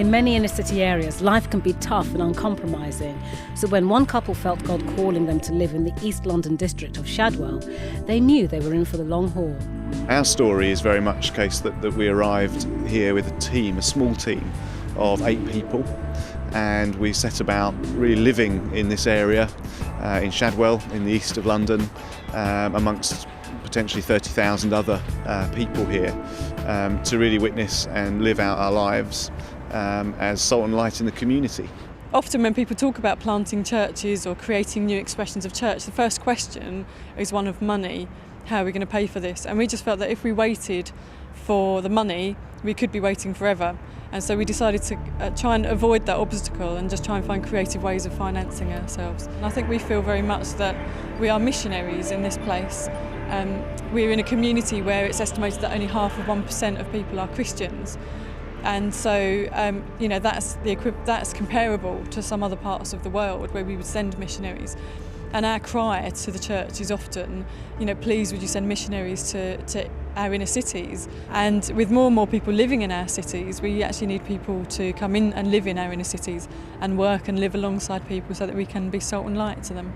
In many inner city areas, life can be tough and uncompromising. So when one couple felt God calling them to live in the East London district of Shadwell, they knew they were in for the long haul. Our story is very much a case that we arrived here with a small team of 8 people, and we set about really living in this area, in Shadwell, in the east of London, amongst potentially 30,000 other people here, to really witness and live out our lives as salt and light in the community. Often when people talk about planting churches or creating new expressions of church, the first question is one of money. How are we going to pay for this? And we just felt that if we waited for the money, we could be waiting forever. And so we decided to try and avoid that obstacle and just try and find creative ways of financing ourselves. And I think we feel very much that we are missionaries in this place. We're in a community where it's estimated that only 1% of people are Christians. And so, that's comparable to some other parts of the world where we would send missionaries. And our cry to the church is often, please would you send missionaries to our inner cities. And with more and more people living in our cities, we actually need people to come in and live in our inner cities and work and live alongside people so that we can be salt and light to them.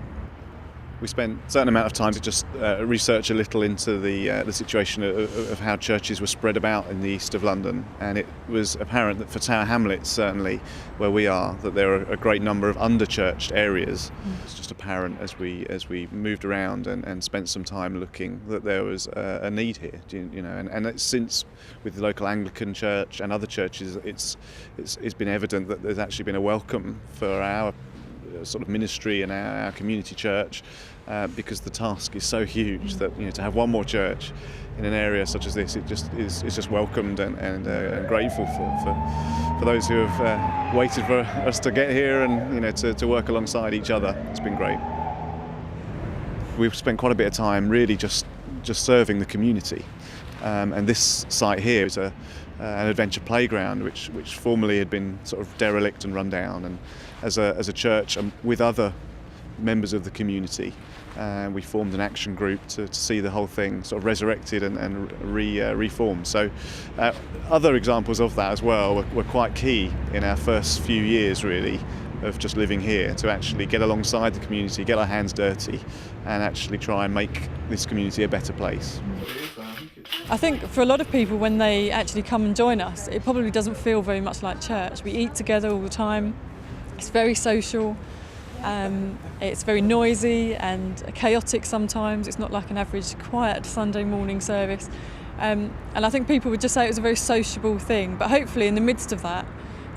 We spent a certain amount of time to just research a little into the situation of how churches were spread about in the east of London, and it was apparent that for Tower Hamlets, certainly where we are, that there are a great number of under-churched areas. It's just apparent as we moved around and spent some time looking that there was a need here, and it's since with the local Anglican church and other churches, it's been evident that there's actually been a welcome for our sort of ministry and our community church, because the task is so huge that to have one more church in an area such as this, it's just welcomed and grateful for those who have waited for us to get here and to work alongside each other. It's been great. We've spent quite a bit of time really just serving the community, and this site here is an adventure playground which formerly had been sort of derelict and run down, and as a church with other members of the community, we formed an action group to see the whole thing sort of resurrected and reformed. So other examples of that as well were quite key in our first few years really of just living here, to actually get alongside the community, get our hands dirty and actually try and make this community a better place. I think for a lot of people, when they actually come and join us, it probably doesn't feel very much like church. We eat together all the time. It's very social. It's very noisy and chaotic sometimes. It's not like an average quiet Sunday morning service. And I think people would just say it was a very sociable thing. But hopefully in the midst of that,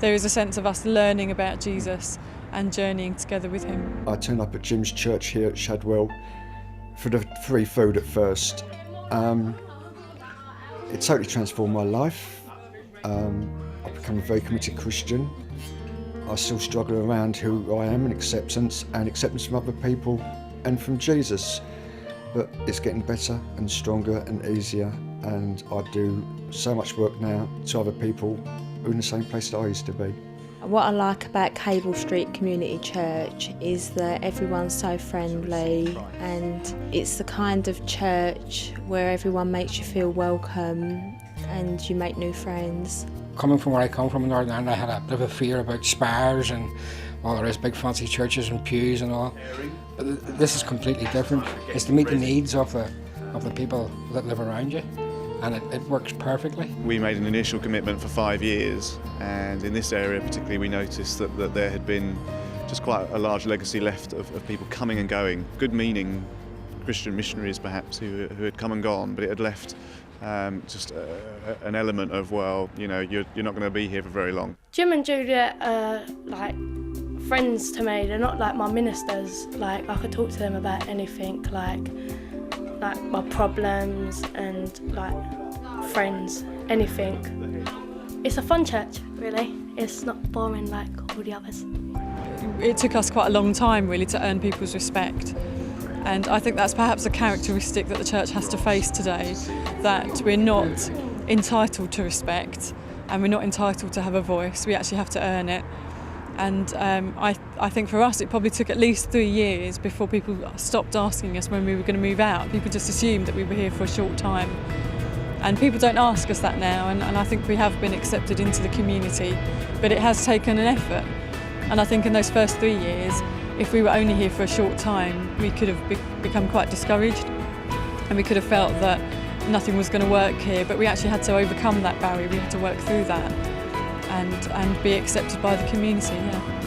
there is a sense of us learning about Jesus and journeying together with him. I turned up at Jim's church here at Shadwell for the free food at first. It totally transformed my life. I've become a very committed Christian. I still struggle around who I am and acceptance from other people and from Jesus. But it's getting better and stronger and easier, and I do so much work now to other people who are in the same place that I used to be. What I like about Cable Street Community Church is that everyone's so friendly, and it's the kind of church where everyone makes you feel welcome and you make new friends. Coming from where I come from in Northern Ireland, I had a bit of a fear about spires and all there is big fancy churches and pews and all. But this is completely different. It's to meet the needs of the people that live around you, and it works perfectly. We made an initial commitment for 5 years, and in this area particularly we noticed that there had been just quite a large legacy left of people coming and going, good meaning Christian missionaries perhaps who had come and gone, but it had left just an element of, you're not going to be here for very long. Jim and Juliet are like friends to me. They're not like my ministers. Like I could talk to them about anything, like my problems and like friends, anything. It's a fun church, really. It's not boring like all the others. It took us quite a long time really to earn people's respect. And I think that's perhaps a characteristic that the church has to face today, that we're not entitled to respect and we're not entitled to have a voice. We actually have to earn it. And I think for us it probably took at least 3 years before people stopped asking us when we were going to move out. People just assumed that we were here for a short time. And people don't ask us that now, and I think we have been accepted into the community, but it has taken an effort. And I think in those first 3 years, if we were only here for a short time, we could have become quite discouraged, and we could have felt that nothing was going to work here, but we actually had to overcome that barrier. We had to work through that and be accepted by the community. Yeah.